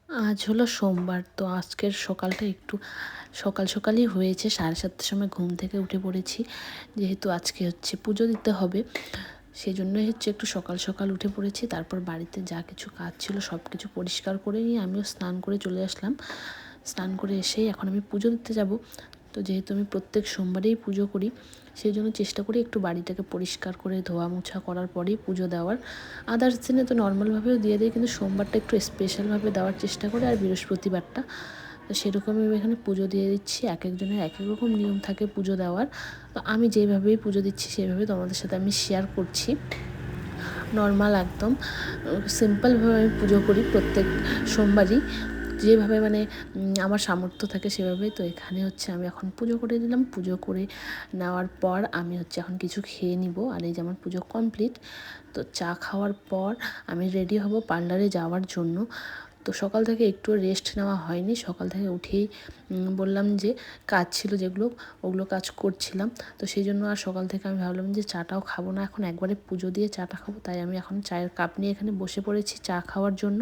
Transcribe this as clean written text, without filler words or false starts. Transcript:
আজ হলো সোমবার, তো আজকের সকালটা একটু সকাল সকালই হয়েছে। 7:30টার সময় ঘুম থেকে উঠে পড়েছি, যেহেতু আজকে হচ্ছে পুজো দিতে হবে। সেই জন্যই হচ্ছে একটু সকাল সকাল উঠে পড়েছি। তারপর বাড়িতে যা কিছু কাজ ছিল সব কিছু পরিষ্কার করে নিয়ে আমিও স্নান করে চলে আসলাম। স্নান করে এসেই এখন আমি পুজো দিতে যাব। তো যেহেতু আমি প্রত্যেক সোমবারেই পুজো করি, সেই জন্য চেষ্টা করি একটু বাড়িটাকে পরিষ্কার করে ধোয়া মোছা করার পরেই পুজো দেওয়ার। আদার্স দিনে তো নর্মালভাবেও দিয়ে দিই, কিন্তু সোমবারটা একটু স্পেশালভাবে দেওয়ার চেষ্টা করি, আর বৃহস্পতিবারটা। তো সেরকমই আমি এখানে পুজো দিয়ে দিচ্ছি। এক একজনের এক এক রকম নিয়ম থাকে পুজো দেওয়ার। তো আমি যেভাবেই পুজো দিচ্ছি সেভাবেই তোমাদের সাথে আমি শেয়ার করছি। নর্মাল একদম সিম্পলভাবে আমি পুজো করি প্রত্যেক সোমবারই, যেভাবে মানে আমার সামর্থ্য থাকে সেভাবেই। তো এখানে হচ্ছে আমি এখন পুজো করে দিলাম। পুজো করে নেওয়ার পর আমি হচ্ছে এখন কিছু খেয়ে নিব। আর এই যে আমার পুজো কমপ্লিট। তো চা খাওয়ার পর আমি রেডি হব পার্লারে যাওয়ার জন্য। তো সকাল থেকে একটু রেস্ট নেওয়া হয়নি। সকাল থেকে উঠেই বললাম যে কাজ ছিল যেগুলো, ওগুলো কাজ করছিলাম। তো সেই জন্য আর সকাল থেকে আমি ভাবলাম যে চাটাও খাবো না, এখন একবারে পুজো দিয়ে চাটা খাবো। তাই আমি এখন চায়ের কাপ নিয়ে এখানে বসে পড়েছি চা খাওয়ার জন্য।